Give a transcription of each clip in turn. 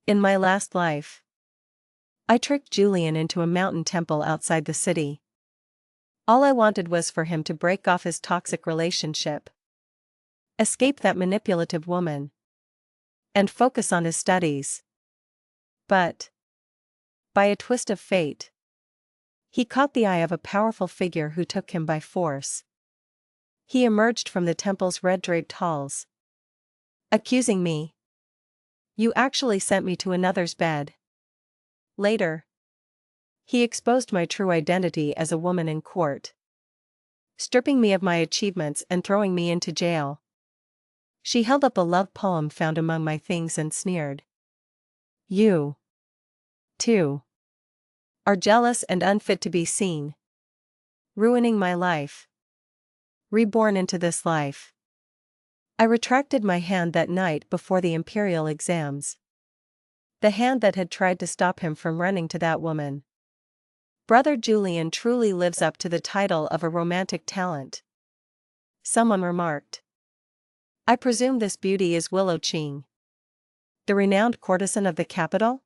In my last life, I tricked Julian into a mountain temple outside the city. All I wanted was for him to break off his toxic relationship, escape that manipulative woman, and focus on his studies. But, by a twist of fate, he caught the eye of a powerful figure who took him by force. He emerged from the temple's red-draped halls, accusing me. "You actually sent me to another's bed." Later, he exposed my true identity as a woman in court, stripping me of my achievements and throwing me into jail. She held up a love poem found among my things and sneered. "You, too, are jealous and unfit to be seen. Ruining my life. Reborn into this life." I retracted my hand that night before the imperial exams. The hand that had tried to stop him from running to that woman. Brother Julian truly lives up to the title of a romantic talent, someone remarked. I presume this beauty is Willow Ching, the renowned courtesan of the capital?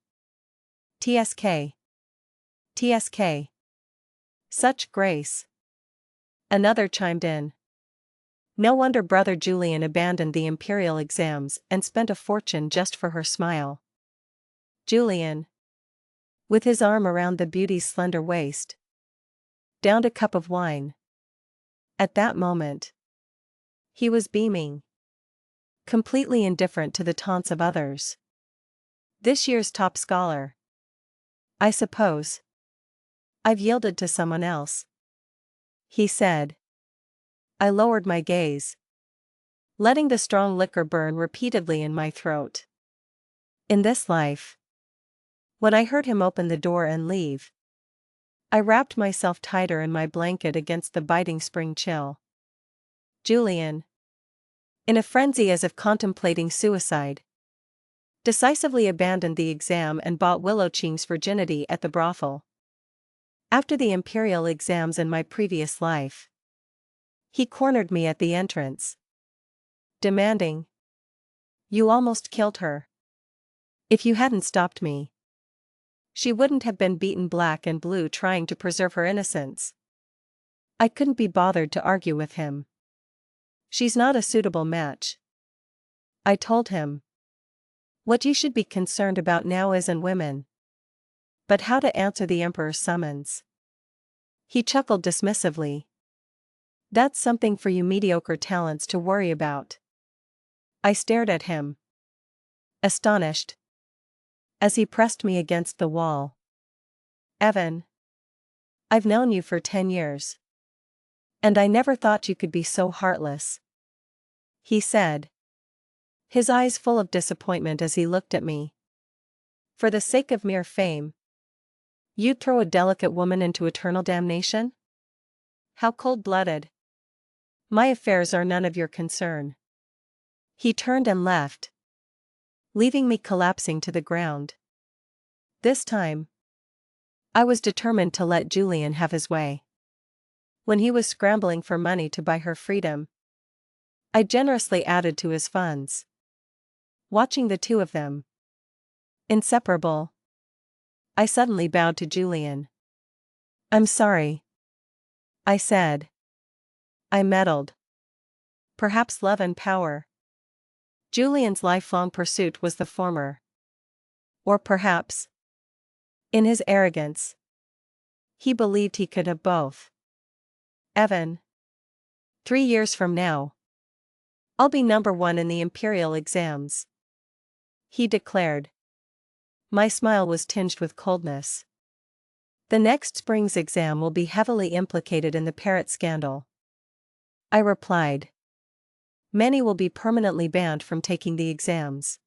TSK. TSK. Such grace. Another chimed in. No wonder Brother Julian abandoned the imperial exams and spent a fortune just for her smile. Julian, with his arm around the beauty's slender waist, downed a cup of wine. At that moment, he was beaming, completely indifferent to the taunts of others. This year's top scholar. I suppose I've yielded to someone else, he said. I lowered my gaze, letting the strong liquor burn repeatedly in my throat. In this life, when I heard him open the door and leave, I wrapped myself tighter in my blanket against the biting spring chill. Julian, in a frenzy as if contemplating suicide, decisively abandoned the exam and bought Willow Ching's virginity at the brothel. After the imperial exams in my previous life, he cornered me at the entrance, demanding, "You almost killed her. If you hadn't stopped me, she wouldn't have been beaten black and blue trying to preserve her innocence." I couldn't be bothered to argue with him. "She's not a suitable match," I told him. "What you should be concerned about now isn't women, but how to answer the Emperor's summons." He chuckled dismissively. "That's something for you mediocre talents to worry about." I stared at him, astonished, as he pressed me against the wall. "Evan, I've known you for 10 years. And I never thought you could be so heartless," he said, his eyes full of disappointment as he looked at me. "For the sake of mere fame, you'd throw a delicate woman into eternal damnation? How cold-blooded. My affairs are none of your concern." He turned and left, leaving me collapsing to the ground. This time, I was determined to let Julian have his way. When he was scrambling for money to buy her freedom, I generously added to his funds. Watching the two of them, inseparable, I suddenly bowed to Julian. "I'm sorry," I said. I meddled. Perhaps love and power. Julian's lifelong pursuit was the former. Or perhaps, in his arrogance, he believed he could have both. "Evan, 3 years from now, I'll be number 1 in the imperial exams," he declared. My smile was tinged with coldness. "The next spring's exam will be heavily implicated in the parrot scandal," I replied. "Many will be permanently banned from taking the exams.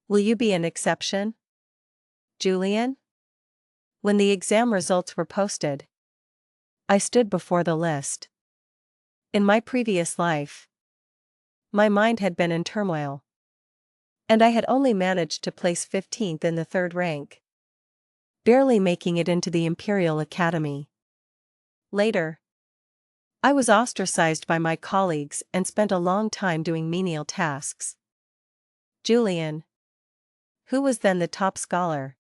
Will you be an exception, Julian?" When the exam results were posted, I stood before the list. In my previous life, my mind had been in turmoil, and I had only managed to place 15th in the 3rd rank, barely making it into the Imperial Academy. Later, I was ostracized by my colleagues and spent a long time doing menial tasks. Julian, who was then the top scholar,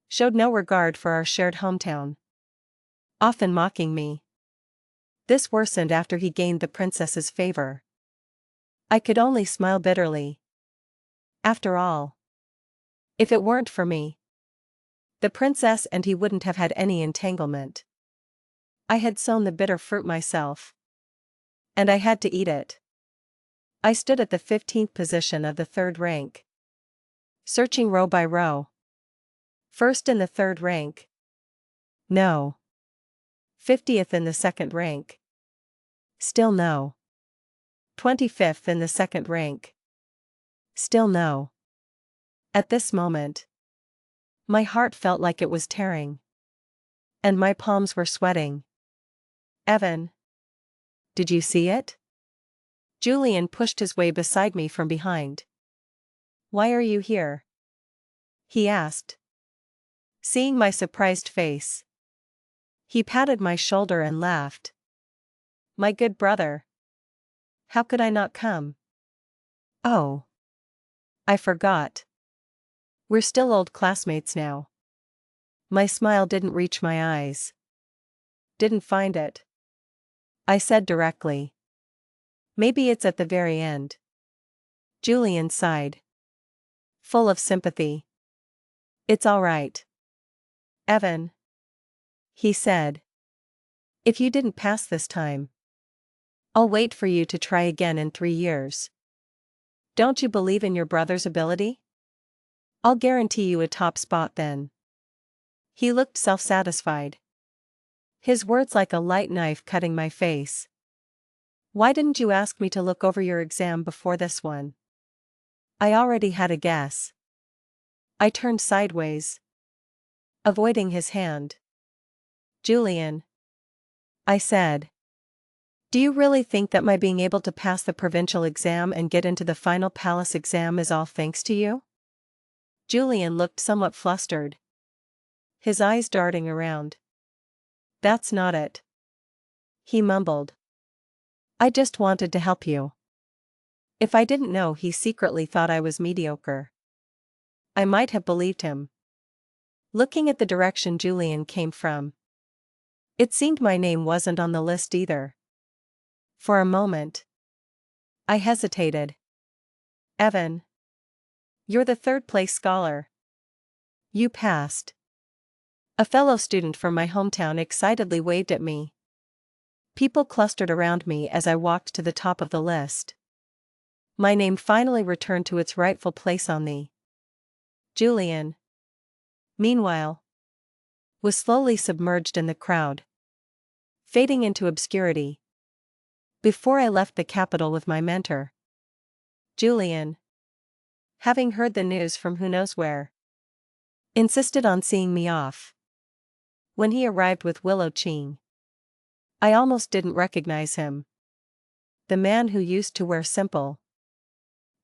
showed no regard for our shared hometown, often mocking me. This worsened after he gained the princess's favor. I could only smile bitterly. After all, if it weren't for me, the princess and he wouldn't have had any entanglement. I had sown the bitter fruit myself, and I had to eat it. I stood at the 15th position of the third rank, searching row by row. First in the third rank. No. 50th in the second rank. Still no. 25th in the second rank. Still no. At this moment, my heart felt like it was tearing, and my palms were sweating. Evan. Did you see it? Julian pushed his way beside me from behind. Why are you here? He asked. Seeing my surprised face, he patted my shoulder and laughed. My good brother. How could I not come? Oh. I forgot. We're still old classmates now. My smile didn't reach my eyes. Didn't find it. I said directly. Maybe it's at the very end. Julian sighed, full of sympathy. It's all right, Evan, he said. If you didn't pass this time, I'll wait for you to try again in 3 years. Don't you believe in your brother's ability? I'll guarantee you a top spot then. He looked self-satisfied, his words like a light knife cutting my face. Why didn't you ask me to look over your exam before this one? I already had a guess. I turned sideways, avoiding his hand. Julian, I said. Do you really think that my being able to pass the provincial exam and get into the final palace exam is all thanks to you? Julian looked somewhat flustered, his eyes darting around. That's not it, he mumbled. I just wanted to help you. If I didn't know he secretly thought I was mediocre, I might have believed him. Looking at the direction Julian came from, it seemed my name wasn't on the list either. For a moment, I hesitated. Evan, you're the third-place scholar. You passed. A fellow student from my hometown excitedly waved at me. People clustered around me as I walked to the top of the list. My name finally returned to its rightful place on the Julian, meanwhile, was slowly submerged in the crowd, fading into obscurity. Before I left the capital with my mentor, Julian, having heard the news from who knows where, insisted on seeing me off. When he arrived with Willow Ching, I almost didn't recognize him. The man who used to wear simple,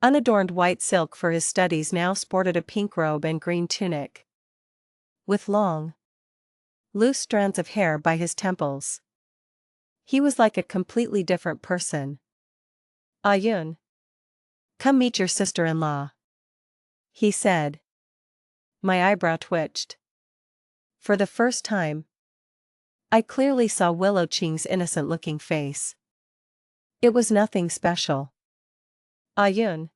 unadorned white silk for his studies now sported a pink robe and green tunic, with long, loose strands of hair by his temples. He was like a completely different person. Ayun, come meet your sister-in-law, he said. My eyebrow twitched. For the first time, I clearly saw Willow Ching's innocent-looking face. It was nothing special. Ayun,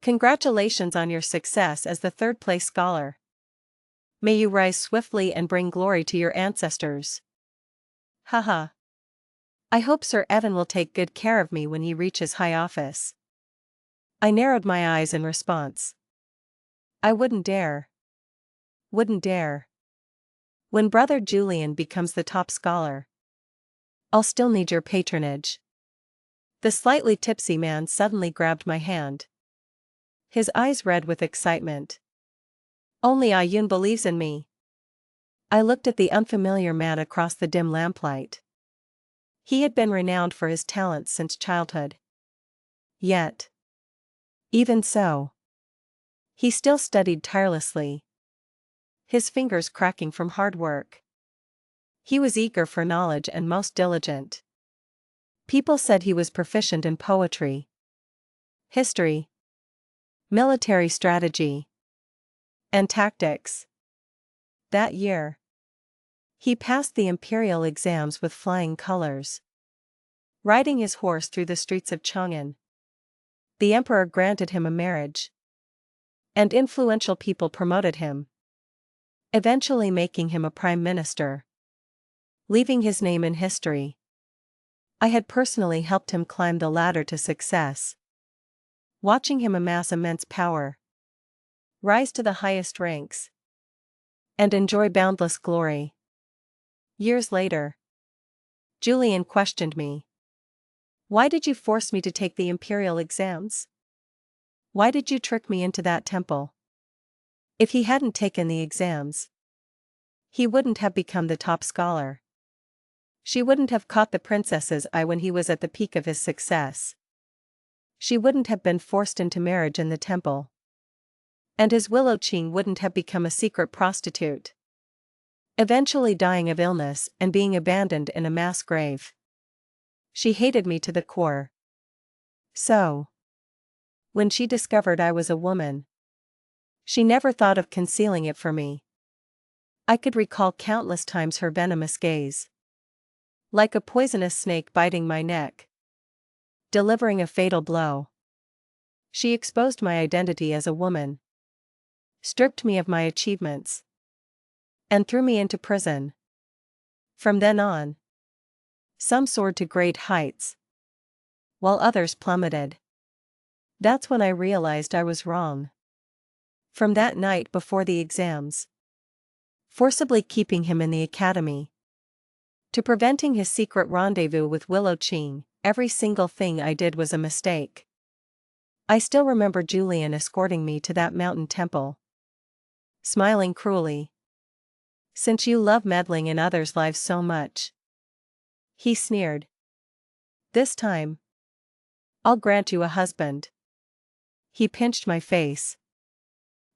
congratulations on your success as the third-place scholar. May you rise swiftly and bring glory to your ancestors. Haha. I hope Sir Evan will take good care of me when he reaches high office. I narrowed my eyes in response. I wouldn't dare. Wouldn't dare. When Brother Julian becomes the top scholar, I'll still need your patronage. The slightly tipsy man suddenly grabbed my hand, his eyes red with excitement. Only Ayun believes in me. I looked at the unfamiliar man across the dim lamplight. He had been renowned for his talents since childhood. Yet, even so, he still studied tirelessly, his fingers cracking from hard work. He was eager for knowledge and most diligent. People said he was proficient in poetry, history, military strategy, and tactics. That year, he passed the imperial exams with flying colors. Riding his horse through the streets of Chang'an, the emperor granted him a marriage, and influential people promoted him, eventually making him a prime minister, leaving his name in history. I had personally helped him climb the ladder to success, watching him amass immense power, rise to the highest ranks, and enjoy boundless glory. Years later, Julian questioned me. Why did you force me to take the imperial exams? Why did you trick me into that temple? If he hadn't taken the exams, he wouldn't have become the top scholar. She wouldn't have caught the princess's eye when he was at the peak of his success. She wouldn't have been forced into marriage in the temple. And his Willow Qing wouldn't have become a secret prostitute, eventually dying of illness and being abandoned in a mass grave. She hated me to the core. So, when she discovered I was a woman, she never thought of concealing it from me. I could recall countless times her venomous gaze, like a poisonous snake biting my neck, delivering a fatal blow. She exposed my identity as a woman, stripped me of my achievements, and threw me into prison. From then on, some soared to great heights, while others plummeted. That's when I realized I was wrong. From that night before the exams, forcibly keeping him in the academy, to preventing his secret rendezvous with Willow Qing, every single thing I did was a mistake. I still remember Julian escorting me to that mountain temple, smiling cruelly. Since you love meddling in others' lives so much, he sneered, this time, I'll grant you a husband. He pinched my face,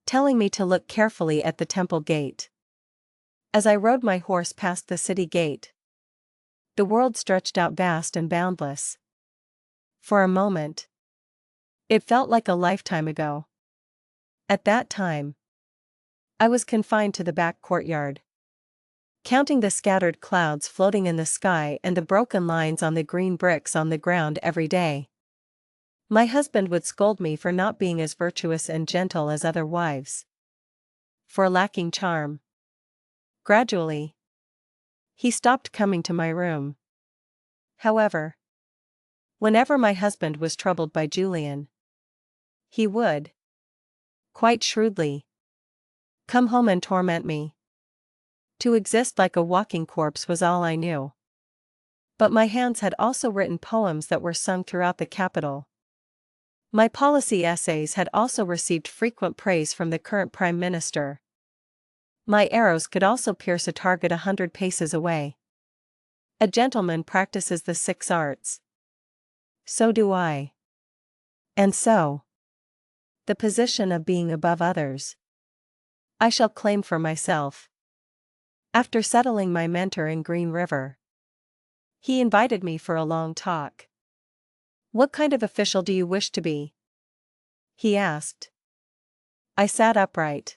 telling me to look carefully at the temple gate. As I rode my horse past the city gate, the world stretched out vast and boundless. For a moment, it felt like a lifetime ago. At that time, I was confined to the back courtyard, counting the scattered clouds floating in the sky and the broken lines on the green bricks on the ground every day. My husband would scold me for not being as virtuous and gentle as other wives, for lacking charm. Gradually, he stopped coming to my room. However, whenever my husband was troubled by Julian, he would, quite shrewdly, come home and torment me. To exist like a walking corpse was all I knew. But my hands had also written poems that were sung throughout the capital. My policy essays had also received frequent praise from the current prime minister. My arrows could also pierce a target 100 paces away. A gentleman practices the 6 arts. So do I. And so, the position of being above others, I shall claim for myself. After settling my mentor in Green River, he invited me for a long talk. What kind of official do you wish to be? He asked. I sat upright,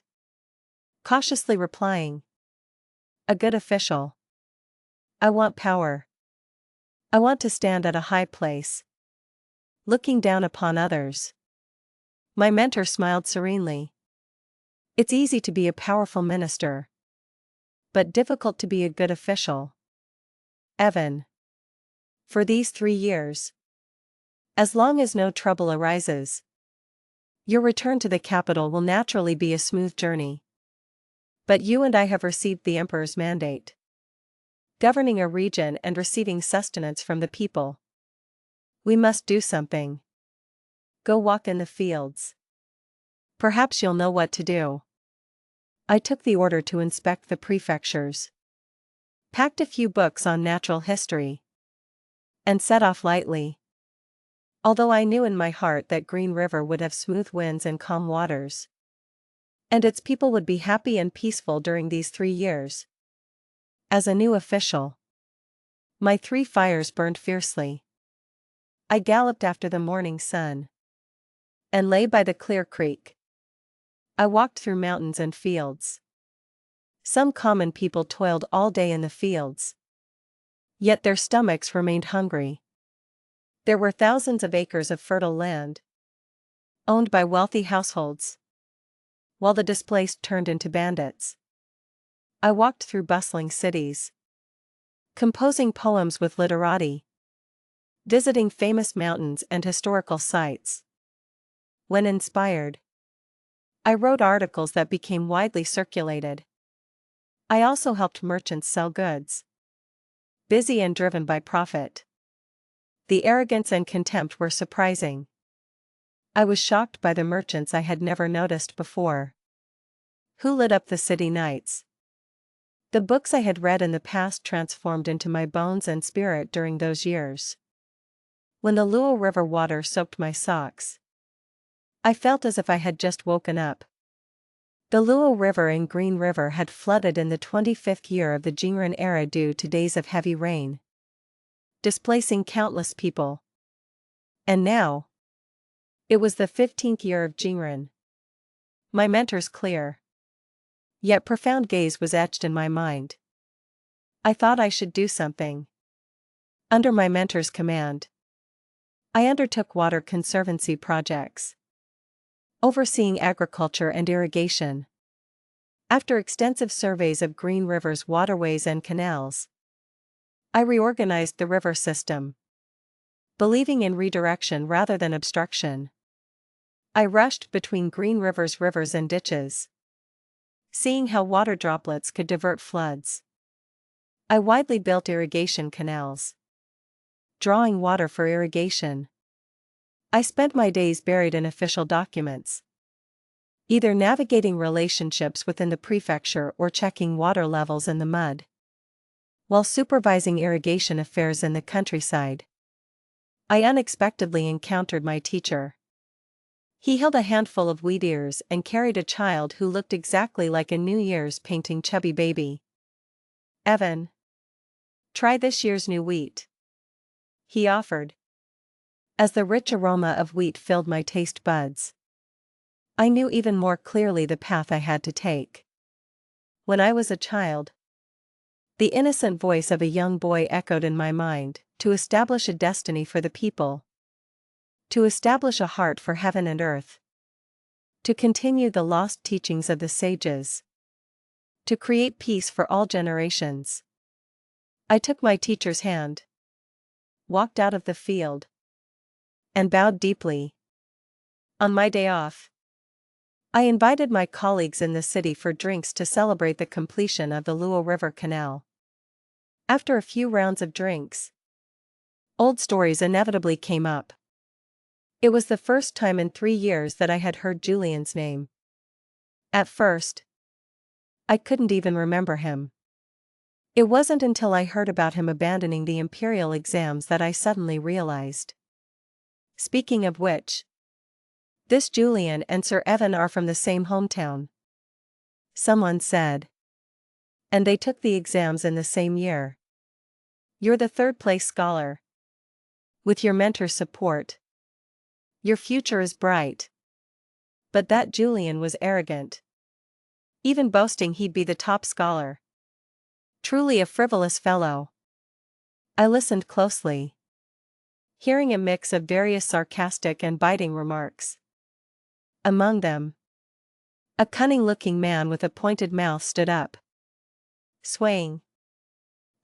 cautiously replying, a good official. I want power. I want to stand at a high place, looking down upon others. My mentor smiled serenely. It's easy to be a powerful minister, but difficult to be a good official. Evan. For these 3 years, as long as no trouble arises, your return to the capital will naturally be a smooth journey. But you and I have received the emperor's mandate, governing a region and receiving sustenance from the people. We must do something. Go walk in the fields. Perhaps you'll know what to do. I took the order to inspect the prefectures, packed a few books on natural history, and set off lightly. Although I knew in my heart that Green River would have smooth winds and calm waters, and its people would be happy and peaceful during these 3 years. As a new official, my 3 fires burned fiercely. I galloped after the morning sun, and lay by the clear creek, I walked through mountains and fields. Some common people toiled all day in the fields. Yet their stomachs remained hungry. There were thousands of acres of fertile land, owned by wealthy households, while the displaced turned into bandits. I walked through bustling cities, composing poems with literati, visiting famous mountains and historical sites. When inspired, I wrote articles that became widely circulated. I also helped merchants sell goods. Busy and driven by profit. The arrogance and contempt were surprising. I was shocked by the merchants I had never noticed before. Who lit up the city nights? The books I had read in the past transformed into my bones and spirit during those years. When the Luo River water soaked my socks, I felt as if I had just woken up. The Luo River and Green River had flooded in the 25th year of the Jingren era due to days of heavy rain, displacing countless people. And now, it was the 15th year of Jingren. My mentor's clear, yet profound gaze was etched in my mind. I thought I should do something. Under my mentor's command, I undertook water conservancy projects, overseeing agriculture and irrigation. After extensive surveys of Green River's waterways and canals, I reorganized the river system, believing in redirection rather than obstruction. I rushed between Green River's rivers and ditches, seeing how water droplets could divert floods. I widely built irrigation canals, drawing water for irrigation. I spent my days buried in official documents, either navigating relationships within the prefecture or checking water levels in the mud, while supervising irrigation affairs in the countryside. I unexpectedly encountered my teacher. He held a handful of wheat ears and carried a child who looked exactly like a New Year's painting chubby baby. "Evan, try this year's new wheat," he offered, as the rich aroma of wheat filled my taste buds. I knew even more clearly the path I had to take. When I was a child, the innocent voice of a young boy echoed in my mind, to establish a destiny for the people, to establish a heart for heaven and earth, to continue the lost teachings of the sages, to create peace for all generations. I took my teacher's hand, walked out of the field, and bowed deeply. On my day off, I invited my colleagues in the city for drinks to celebrate the completion of the Luo River Canal. After a few rounds of drinks, old stories inevitably came up. It was the first time in 3 years that I had heard Julian's name. At first, I couldn't even remember him. It wasn't until I heard about him abandoning the imperial exams that I suddenly realized. Speaking of which, this Julian and Sir Evan are from the same hometown, someone said. And they took the exams in the same year. You're the third-place scholar. With your mentor's support, your future is bright. But that Julian was arrogant, even boasting he'd be the top scholar. Truly a frivolous fellow. I listened closely, hearing a mix of various sarcastic and biting remarks. Among them, a cunning-looking man with a pointed mouth stood up, swaying,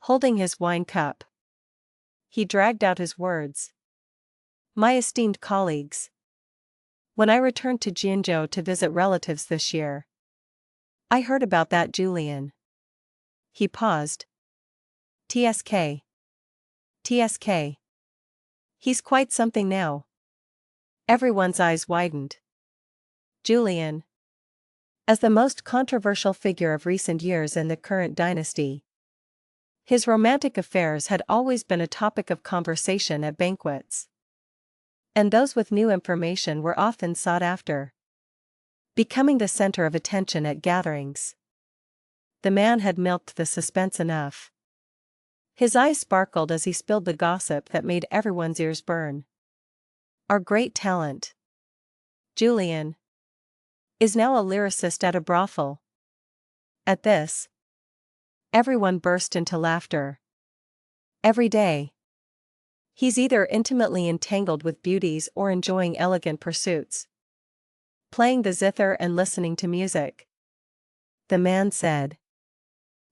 holding his wine cup. He dragged out his words. My esteemed colleagues, when I returned to Jianzhou to visit relatives this year, I heard about that Julian. He paused. TSK. TSK. He's quite something now. Everyone's eyes widened. Julian, as the most controversial figure of recent years in the current dynasty, his romantic affairs had always been a topic of conversation at banquets. And those with new information were often sought after, becoming the center of attention at gatherings. The man had milked the suspense enough. His eyes sparkled as he spilled the gossip that made everyone's ears burn. Our great talent, Julian. is now a lyricist at a brothel. At this, everyone burst into laughter. Every day, he's either intimately entangled with beauties or enjoying elegant pursuits, playing the zither and listening to music. The man said.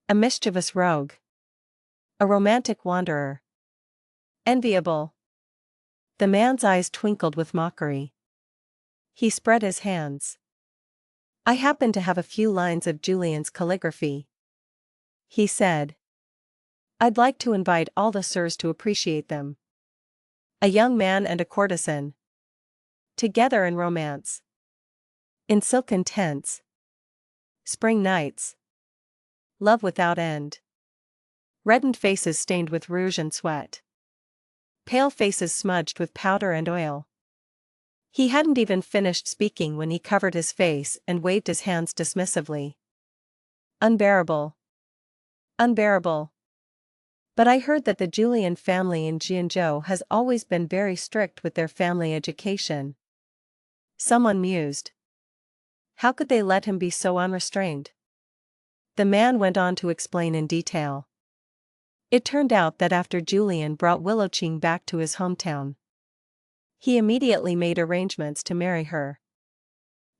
A mischievous rogue. A romantic wanderer. Enviable. The man's eyes twinkled with mockery. He spread his hands. I happen to have a few lines of Julian's calligraphy, he said. I'd like to invite all the sirs to appreciate them. A young man and a courtesan, together in romance. In silken tents. Spring nights. Love without end. Reddened faces stained with rouge and sweat. Pale faces smudged with powder and oil. He hadn't even finished speaking when he covered his face and waved his hands dismissively. Unbearable. Unbearable. But I heard that the Julian family in Jianzhou has always been very strict with their family education. Someone mused. How could they let him be so unrestrained? The man went on to explain in detail. It turned out that after Julian brought Willowqing back to his hometown, he immediately made arrangements to marry her.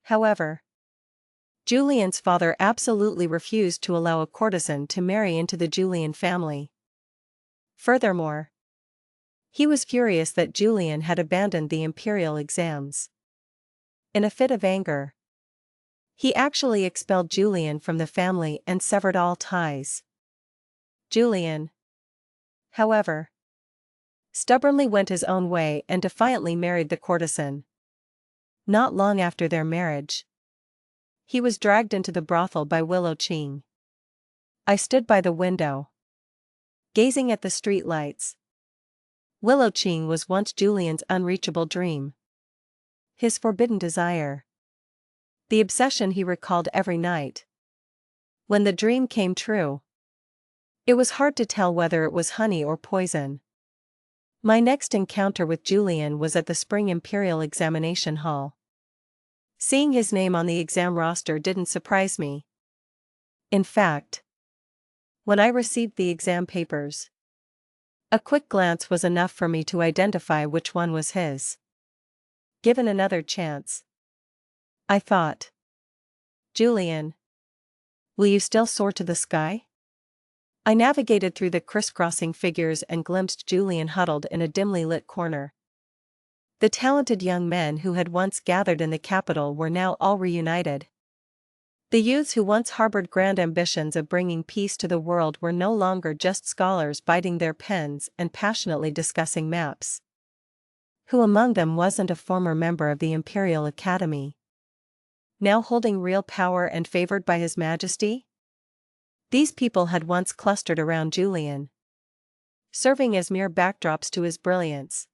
However, Julian's father absolutely refused to allow a courtesan to marry into the Julian family. Furthermore, he was furious that Julian had abandoned the imperial exams. In a fit of anger, he actually expelled Julian from the family and severed all ties. Julian, however, stubbornly went his own way and defiantly married the courtesan. Not long after their marriage, he was dragged into the brothel by Willowqing. I stood by the window, gazing at the street lights. Willowqing was once Julian's unreachable dream. His forbidden desire. The obsession he recalled every night. When the dream came true, it was hard to tell whether it was honey or poison. My next encounter with Julian was at the spring imperial examination hall. Seeing his name on the exam roster didn't surprise me. In fact, when I received the exam papers, a quick glance was enough for me to identify which one was his. Given another chance, I thought. Julian, will you still soar to the sky? I navigated through the crisscrossing figures and glimpsed Julian huddled in a dimly lit corner. The talented young men who had once gathered in the capital were now all reunited. The youths who once harbored grand ambitions of bringing peace to the world were no longer just scholars biting their pens and passionately discussing maps. Who among them wasn't a former member of the Imperial Academy, now holding real power and favored by His Majesty? These people had once clustered around Julian, serving as mere backdrops to his brilliance.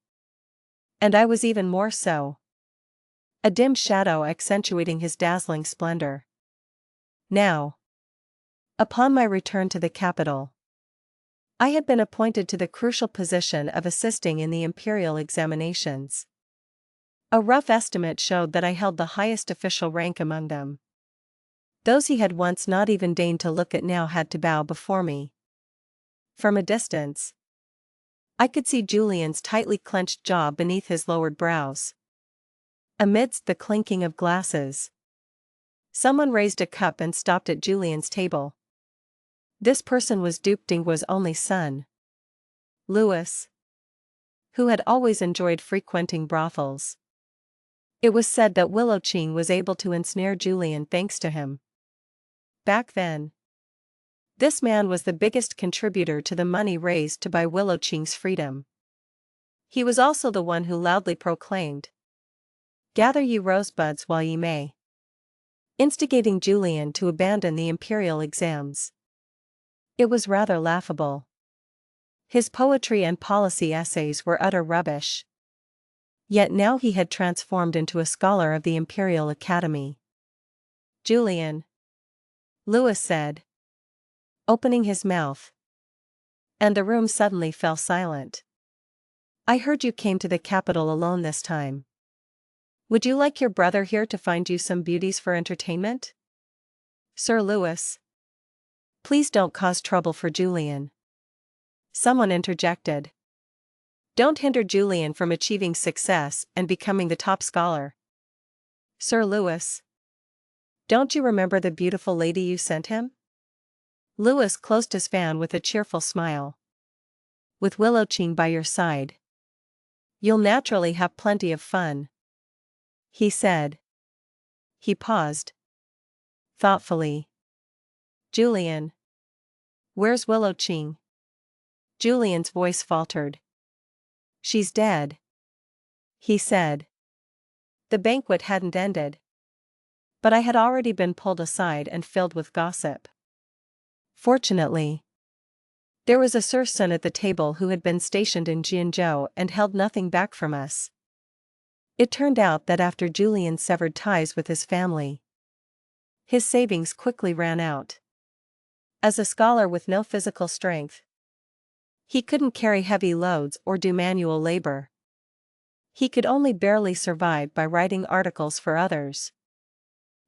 And I was even more so. A dim shadow accentuating his dazzling splendor. Now, upon my return to the capital, I had been appointed to the crucial position of assisting in the imperial examinations. A rough estimate showed that I held the highest official rank among them. Those he had once not even deigned to look at now had to bow before me. From a distance, I could see Julian's tightly clenched jaw beneath his lowered brows. Amidst the clinking of glasses, someone raised a cup and stopped at Julian's table. This person was Duke Dinghua's only son, Louis, who had always enjoyed frequenting brothels. It was said that Willowqing was able to ensnare Julian thanks to him. Back then, this man was the biggest contributor to the money raised to buy Willowqing's freedom. He was also the one who loudly proclaimed, "Gather ye rosebuds while ye may," instigating Julian to abandon the imperial exams. It was rather laughable. His poetry and policy essays were utter rubbish. Yet now he had transformed into a scholar of the Imperial Academy. Julian, Louis said, opening his mouth. And the room suddenly fell silent. I heard you came to the capital alone this time. Would you like your brother here to find you some beauties for entertainment? Sir Lewis. Please don't cause trouble for Julian. Someone interjected. Don't hinder Julian from achieving success and becoming the top scholar. Sir Lewis. Don't you remember the beautiful lady you sent him? Lewis closed his fan with a cheerful smile. With Willowchin by your side, you'll naturally have plenty of fun, he said. He paused. Thoughtfully. Julian. Where's Willowchin? Julian's voice faltered. She's dead, he said. The banquet hadn't ended, but I had already been pulled aside and filled with gossip. Fortunately, there was a Courtesan at the table who had been stationed in Jianzhou and held nothing back from us. It turned out that after Julian severed ties with his family, his savings quickly ran out. As a scholar with no physical strength, he couldn't carry heavy loads or do manual labor. He could only barely survive by writing articles for others.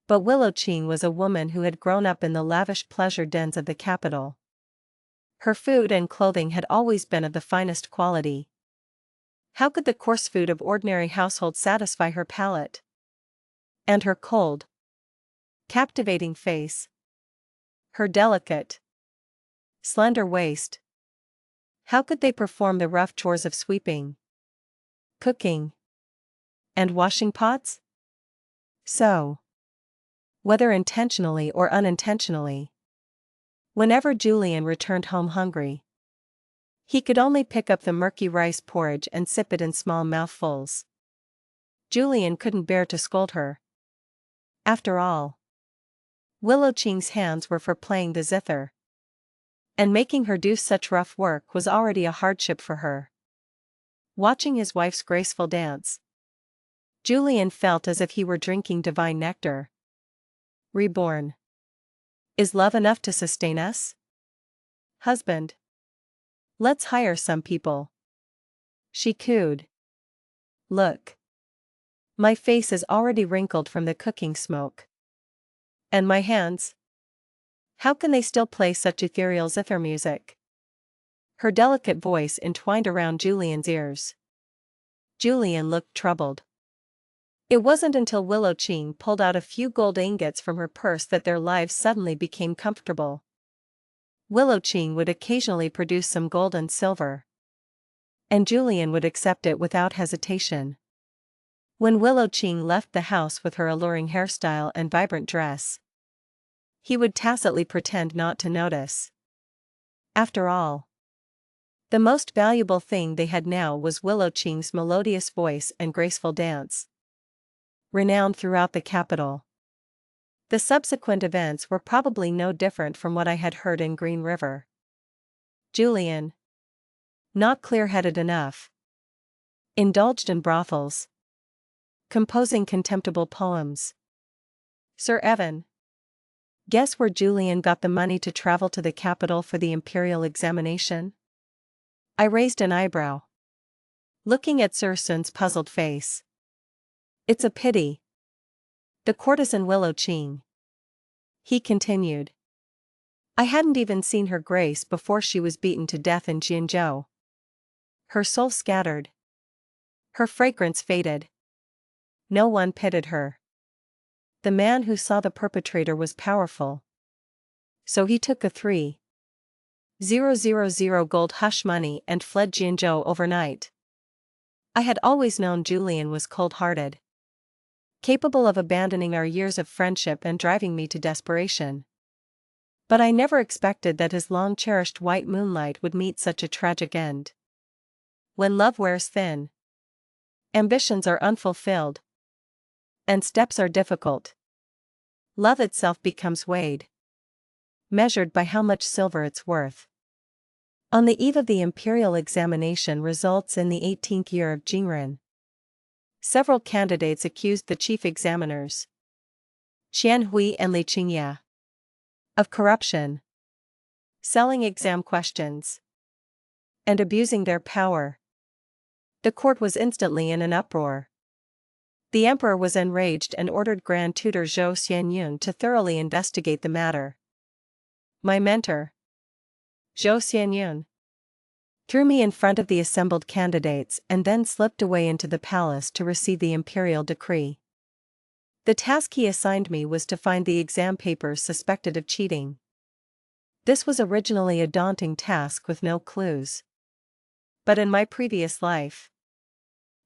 But Willowchin was a woman who had grown up in the lavish pleasure dens of the capital. Her food and clothing had always been of the finest quality. How could the coarse food of ordinary households satisfy her palate? And her cold, captivating face, her delicate, slender waist. How could they perform the rough chores of sweeping, cooking, and washing pots? So, whether intentionally or unintentionally, whenever Julian returned home hungry, he could only pick up the murky rice porridge and sip it in small mouthfuls. Julian couldn't bear to scold her. After all, Willowchin's hands were for playing the zither, and making her do such rough work was already a hardship for her. Watching his wife's graceful dance, Julian felt as if he were drinking divine nectar. Reborn. Is love enough to sustain us? Husband. Let's hire some people. She cooed. Look. My face is already wrinkled from the cooking smoke. And my hands? How can they still play such ethereal zither music? Her delicate voice entwined around Julian's ears. Julian looked troubled. It wasn't until Willowchin pulled out a few gold ingots from her purse that their lives suddenly became comfortable. Willowchin would occasionally produce some gold and silver, and Julian would accept it without hesitation. When Willowchin left the house with her alluring hairstyle and vibrant dress, he would tacitly pretend not to notice. After all, the most valuable thing they had now was Willowchin's melodious voice and graceful dance, renowned throughout the capital. The subsequent events were probably no different from what I had heard in Green River. Julian, not clear-headed enough, indulged in brothels, composing contemptible poems. Sir Evan. Guess where Julian got the money to travel to the capital for the imperial examination? I raised an eyebrow, looking at Courtesan's puzzled face. It's a pity. The courtesan Willowchin, he continued. I hadn't even seen her grace before she was beaten to death in Jianzhou. Her soul scattered. Her fragrance faded. No one pitied her. The man who saw the perpetrator was powerful, so he took a 3,000 gold hush money and fled Jianzhou overnight. I had always known Julian was cold-hearted, capable of abandoning our years of friendship and driving me to desperation. But I never expected that his long-cherished white moonlight would meet such a tragic end. When love wears thin, ambitions are unfulfilled, and steps are difficult, love itself becomes weighed, measured by how much silver it's worth. On the eve of the imperial examination results in the 18th year of Jingren, several candidates accused the chief examiners, Qian Hui and Li Qingya, of corruption, selling exam questions, and abusing their power. The court was instantly in an uproar. The emperor was enraged and ordered Grand Tutor Zhou Xianyun to thoroughly investigate the matter. My mentor, Zhou Xianyun, threw me in front of the assembled candidates and then slipped away into the palace to receive the imperial decree. The task he assigned me was to find the exam papers suspected of cheating. This was originally a daunting task with no clues. But in my previous life,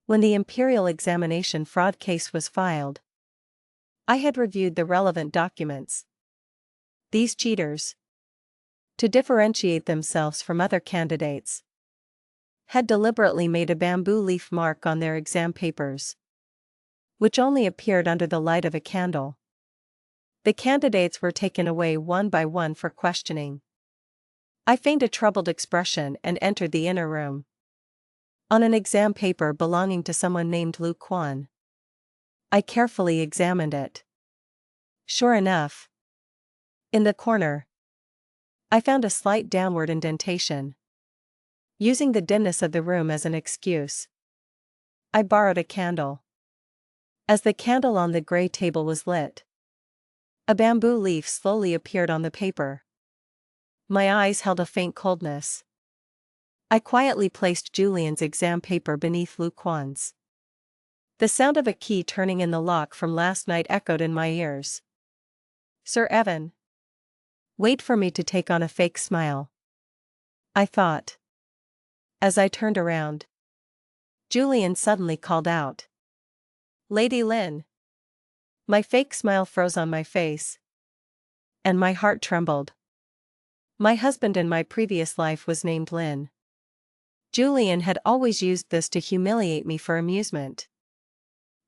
when the imperial examination fraud case was filed, I had reviewed the relevant documents. These cheaters, to differentiate themselves from other candidates, had deliberately made a bamboo leaf mark on their exam papers, which only appeared under the light of a candle. The candidates were taken away one by one for questioning. I feigned a troubled expression and entered the inner room. On an exam paper belonging to someone named Lu Quan, I carefully examined it. Sure enough, in the corner, I found a slight downward indentation. Using the dimness of the room as an excuse, I borrowed a candle. As the candle on the gray table was lit, a bamboo leaf slowly appeared on the paper. My eyes held a faint coldness. I quietly placed Julian's exam paper beneath Lu Quan's. The sound of a key turning in the lock from last night echoed in my ears. Sir Evan, wait for me to take on a fake smile, I thought. As I turned around, Julian suddenly called out, Lady Lin. My fake smile froze on my face, and my heart trembled. My husband in my previous life was named Lin. Julian had always used this to humiliate me for amusement.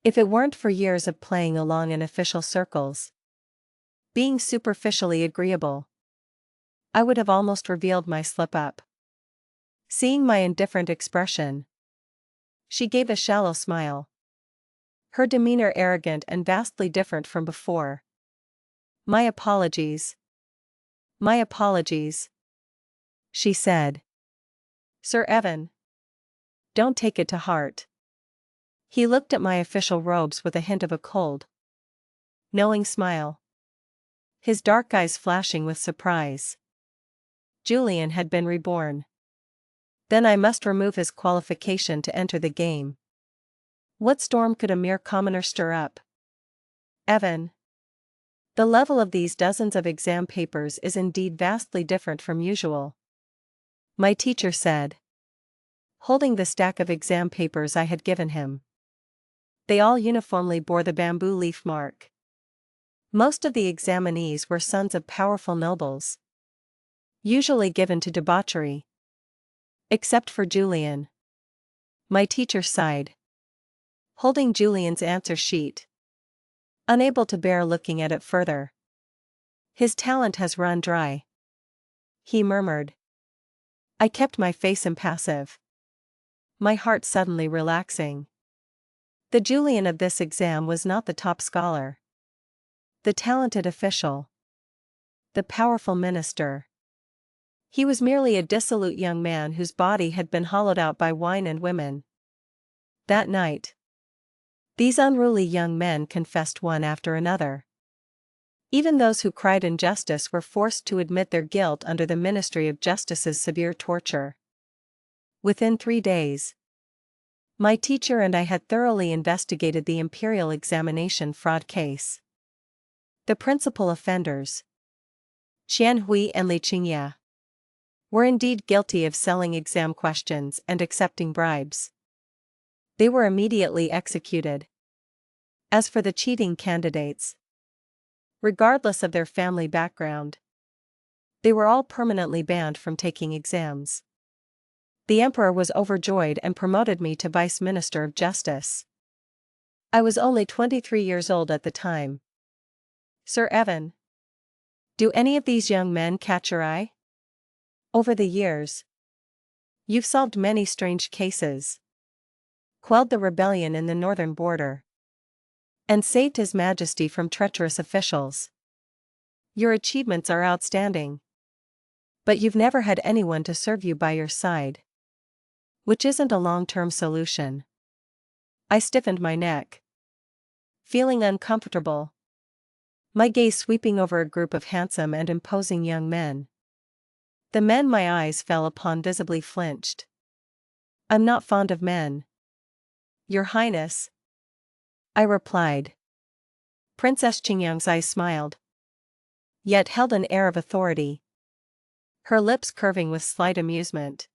If it weren't for years of playing along in official circles, being superficially agreeable, I would have almost revealed my slip-up. Seeing my indifferent expression, she gave a shallow smile, her demeanor arrogant and vastly different from before. My apologies. My apologies, she said. Sir Evan, don't take it to heart. He looked at my official robes with a hint of a cold, knowing smile, his dark eyes flashing with surprise. Julian had been reborn. Then I must remove his qualification to enter the game. What storm could a mere commoner stir up? Evan, the level of these dozens of exam papers is indeed vastly different from usual, my teacher said, holding the stack of exam papers I had given him. They all uniformly bore the bamboo leaf mark. Most of the examinees were sons of powerful nobles, usually given to debauchery. Except for Julian. My teacher sighed, holding Julian's answer sheet, unable to bear looking at it further. His talent has run dry, he murmured. I kept my face impassive, my heart suddenly relaxing. The Julian of this exam was not the top scholar, the talented official, the powerful minister. He was merely a dissolute young man whose body had been hollowed out by wine and women. That night, these unruly young men confessed one after another. Even those who cried injustice were forced to admit their guilt under the Ministry of Justice's severe torture. Within 3 days, my teacher and I had thoroughly investigated the imperial examination fraud case. The principal offenders, Qian Hui and Li Qingya, were indeed guilty of selling exam questions and accepting bribes. They were immediately executed. As for the cheating candidates, regardless of their family background, they were all permanently banned from taking exams. The emperor was overjoyed and promoted me to Vice Minister of Justice. I was only 23 years old at the time. Sir Evan, do any of these young men catch your eye? Over the years, you've solved many strange cases, quelled the rebellion in the northern border, and saved His Majesty from treacherous officials. Your achievements are outstanding. But you've never had anyone to serve you by your side, which isn't a long-term solution. I stiffened my neck. feeling uncomfortable, my gaze sweeping over a group of handsome and imposing young men. The men my eyes fell upon visibly flinched. "I'm not fond of men, Your Highness," I replied. Princess Qingyang's eyes smiled, yet held an air of authority, her lips curving with slight amusement.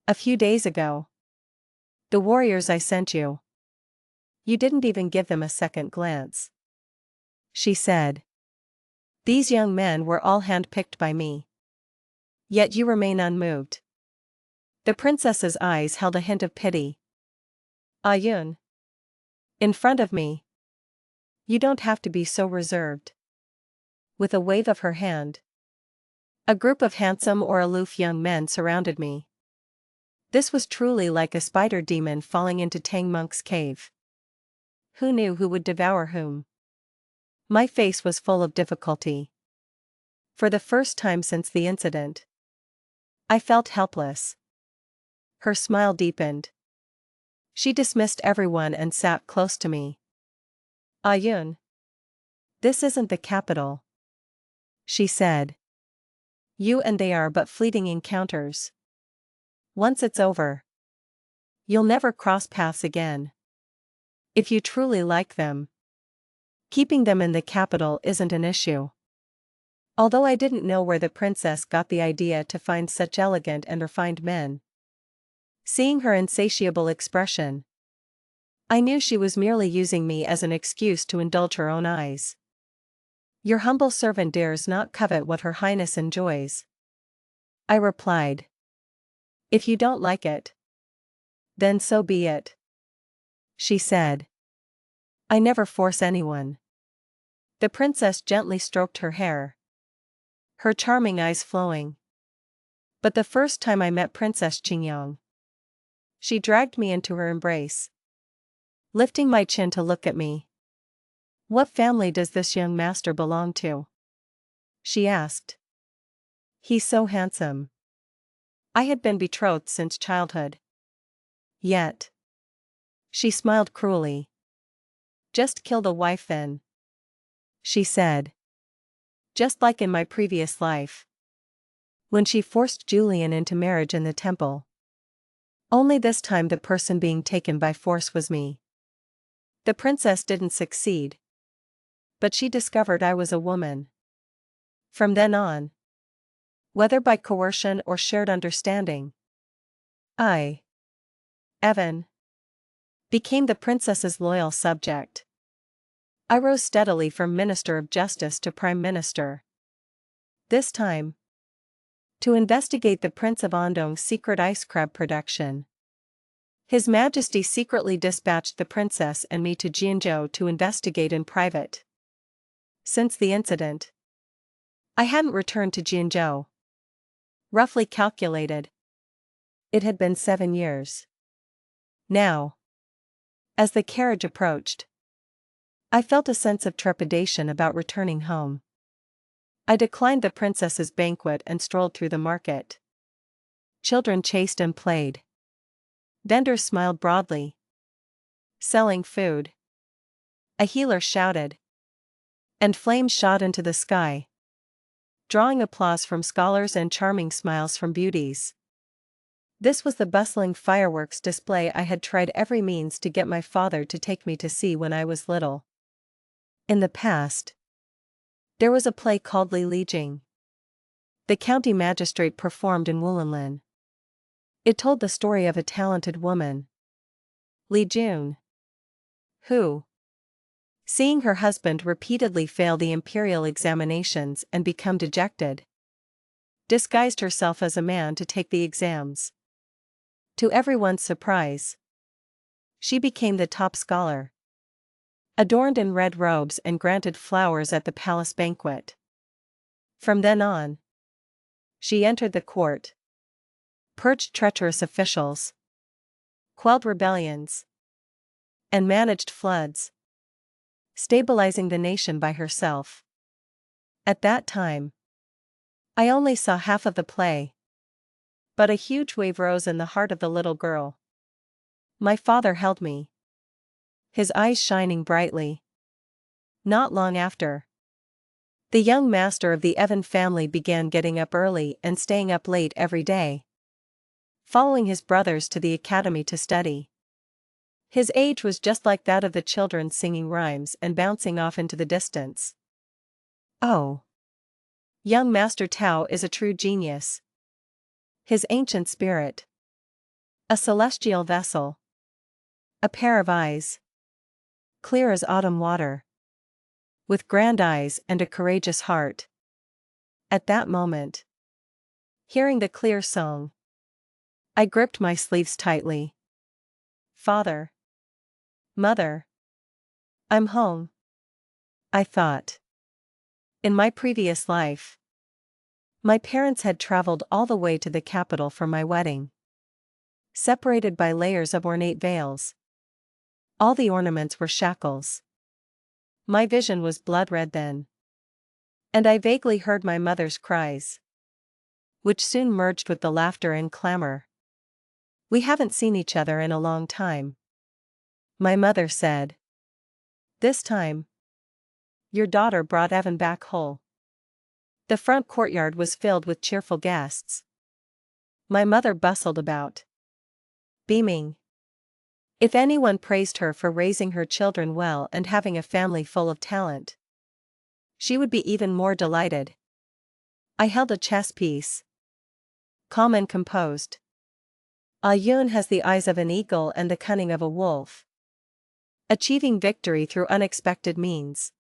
"A few days ago, the warriors I sent you. You didn't even give them a second glance," she said. "These young men were all handpicked by me. Yet you remain unmoved." The princess's eyes held a hint of pity. "Ah Yun. In front of me. You don't have to be so reserved." With a wave of her hand, a group of handsome or aloof young men surrounded me. This was truly like a spider demon falling into Tang Monk's cave. Who knew who would devour whom? My face was full of difficulty. For the first time since the incident, I felt helpless. Her smile deepened. She dismissed everyone and sat close to me. "Ah Yun. This isn't the capital," she said. "You and they are but fleeting encounters. Once it's over, you'll never cross paths again. If you truly like them, keeping them in the capital isn't an issue." Although I didn't know where the princess got the idea to find such elegant and refined men, seeing her insatiable expression, I knew she was merely using me as an excuse to indulge her own eyes. "Your humble servant dares not covet what Her Highness enjoys," I replied. "If you don't like it, then so be it," she said. "I never force anyone." The princess gently stroked her hair, her charming eyes flowing. But the first time I met Princess Qingyang, she dragged me into her embrace, lifting my chin to look at me. "What family does this young master belong to?" she asked. "He's so handsome." I had been betrothed since childhood. Yet, she smiled cruelly. "Just kill the wife then," she said. Just like in my previous life, when she forced Julian into marriage in the temple. Only this time the person being taken by force was me. The princess didn't succeed, but she discovered I was a woman. From then on, whether by coercion or shared understanding, I, Evan, became the princess's loyal subject. I rose steadily from Minister of Justice to Prime Minister. This time, to investigate the Prince of Andong's secret ice crab production. His Majesty secretly dispatched the princess and me to Jianzhou to investigate in private. Since the incident, I hadn't returned to Jianzhou. Roughly calculated, it had been 7 years. Now, as the carriage approached, I felt a sense of trepidation about returning home. I declined the princess's banquet and strolled through the market. Children chased and played. Vendors smiled broadly, selling food. A healer shouted, and flames shot into the sky, drawing applause from scholars and charming smiles from beauties. This was the bustling fireworks display I had tried every means to get my father to take me to see when I was little. In the past, there was a play called Li Lijing. The county magistrate performed in Wulanlin. It told the story of a talented woman, Li Jun, who, seeing her husband repeatedly fail the imperial examinations and become dejected, disguised herself as a man to take the exams. To everyone's surprise, she became the top scholar, adorned in red robes and granted flowers at the palace banquet. From then on, she entered the court, purged treacherous officials, quelled rebellions, and managed floods, stabilizing the nation by herself. At that time, I only saw half of the play, but a huge wave rose in the heart of the little girl. My father held me, his eyes shining brightly. Not long after, the young master of the Evan family began getting up early and staying up late every day, following his brothers to the academy to study. His age was just like that of the children, singing rhymes and bouncing off into the distance. Oh! Young Master Tao is a true genius. His ancient spirit. A celestial vessel. A pair of eyes. Clear as autumn water. With grand eyes and a courageous heart. At that moment, hearing the clear song, I gripped my sleeves tightly. Father. Mother. I'm home, I thought. In my previous life, my parents had traveled all the way to the capital for my wedding. Separated by layers of ornate veils. All the ornaments were shackles. My vision was blood red then. And I vaguely heard my mother's cries, which soon merged with the laughter and clamor. We haven't seen each other in a long time, my mother said. This time, your daughter brought Evan back whole. The front courtyard was filled with cheerful guests. My mother bustled about, beaming. If anyone praised her for raising her children well and having a family full of talent, she would be even more delighted. I held a chess piece, calm and composed. Yun has the eyes of an eagle and the cunning of a wolf, achieving victory through unexpected means,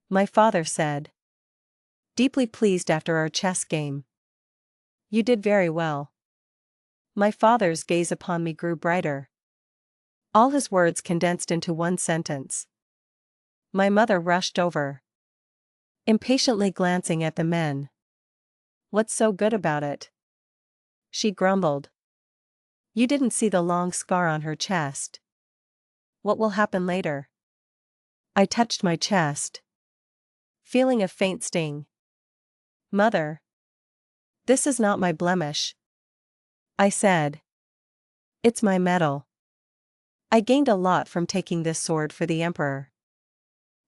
my father said, deeply pleased after our chess game. You did very well. My father's gaze upon me grew brighter. All his words condensed into one sentence. My mother rushed over, impatiently glancing at the men. What's so good about it? She grumbled. You didn't see the long scar on her chest. What will happen later? I touched my chest, feeling a faint sting. Mother. This is not my blemish, I said. It's my medal. I gained a lot from taking this sword for the emperor.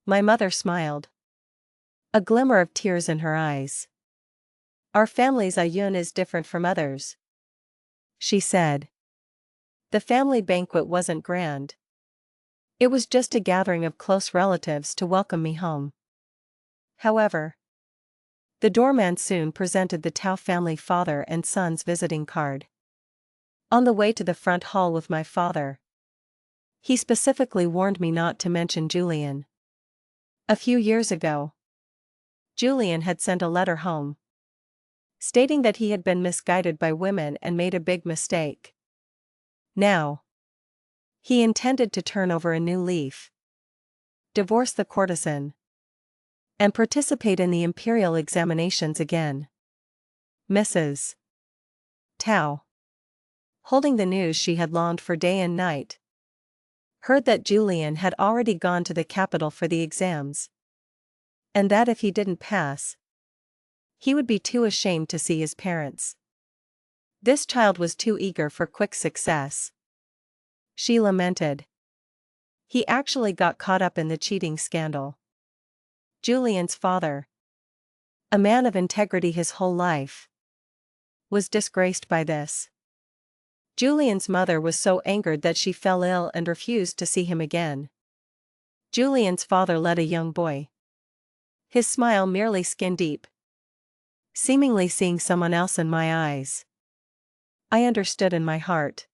My mother smiled, a glimmer of tears in her eyes. Our family's Ayun is different from others, she said. The family banquet wasn't grand. It was just a gathering of close relatives to welcome me home. However, the doorman soon presented the Tao family father and son's visiting card. On the way to the front hall with my father, he specifically warned me not to mention Julian. A few years ago, Julian had sent a letter home, stating that he had been misguided by women and made a big mistake. Now, he intended to turn over a new leaf, divorce the courtesan, and participate in the imperial examinations again. Mrs. Tao, holding the news she had longed for day and night, heard that Julian had already gone to the capital for the exams, and that if he didn't pass, he would be too ashamed to see his parents. This child was too eager for quick success, she lamented. He actually got caught up in the cheating scandal. Julian's father, a man of integrity his whole life, was disgraced by this. Julian's mother was so angered that she fell ill and refused to see him again. Julian's father led a young boy, his smile merely skin deep, seemingly seeing someone else in my eyes. I understood in my heart.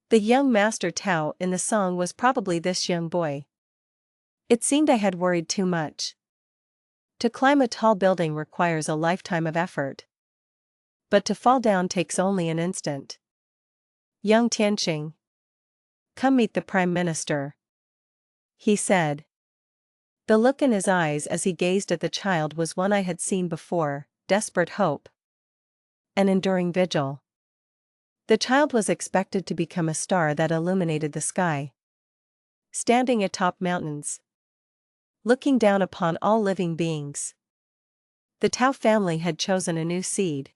The young Master Tao in the song was probably this young boy. It seemed I had worried too much. To climb a tall building requires a lifetime of effort, but to fall down takes only an instant. Young Tianqing, come meet the Prime Minister, he said. The look in his eyes as he gazed at the child was one I had seen before, desperate hope, an enduring vigil. The child was expected to become a star that illuminated the sky. Standing atop mountains, looking down upon all living beings. The Tao family had chosen a new seed,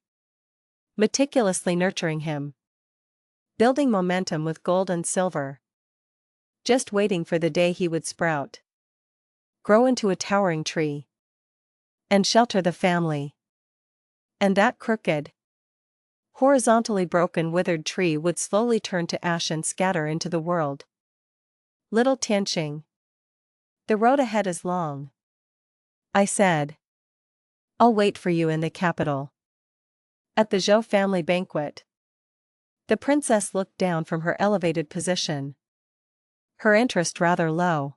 meticulously nurturing him, building momentum with gold and silver. just waiting for the day he would sprout, grow into a towering tree, and shelter the family. And that crooked, horizontally broken withered tree would slowly turn to ash and scatter into the world. Little Tianqing. The road ahead is long, I said. I'll wait for you in the capital. At the Zhou family banquet. The princess looked down from her elevated position, her interest rather low.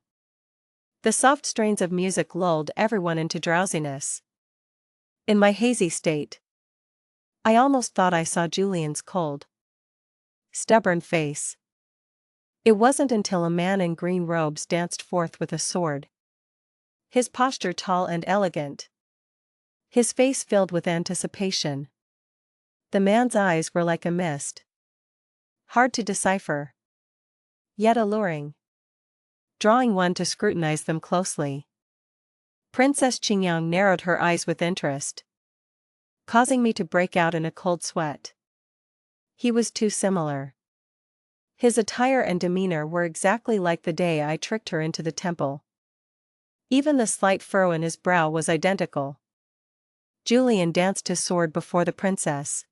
The soft strains of music lulled everyone into drowsiness. In my hazy state, I almost thought I saw Julian's cold, stubborn face. It wasn't until a man in green robes danced forth with a sword, his posture tall and elegant, his face filled with anticipation. The man's eyes were like a mist, hard to decipher, yet alluring, drawing one to scrutinize them closely. Princess Qingyang narrowed her eyes with interest, causing me to break out in a cold sweat. He was too similar. His attire and demeanor were exactly like the day I tricked her into the temple. Even the slight furrow in his brow was identical. Julian danced his sword before the princess,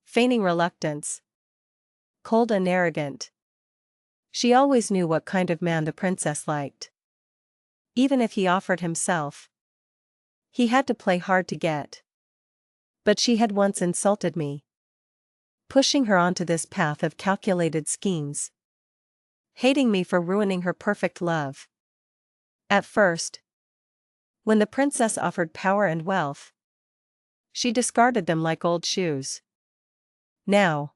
feigning reluctance, cold and arrogant. She always knew what kind of man the princess liked. Even if he offered himself, he had to play hard to get. But she had once insulted me, pushing her onto this path of calculated schemes, hating me for ruining her perfect love. At first, when the princess offered power and wealth, she discarded them like old shoes. Now,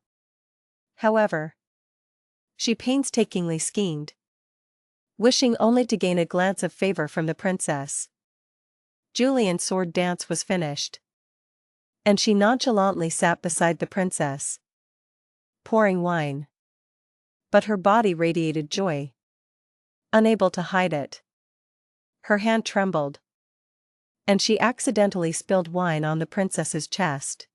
however, she painstakingly schemed, wishing only to gain a glance of favor from the princess. Julian's sword dance was finished, and she nonchalantly sat beside the princess, pouring wine. But her body radiated joy, unable to hide it. Her hand trembled, and she accidentally spilled wine on the princess's chest.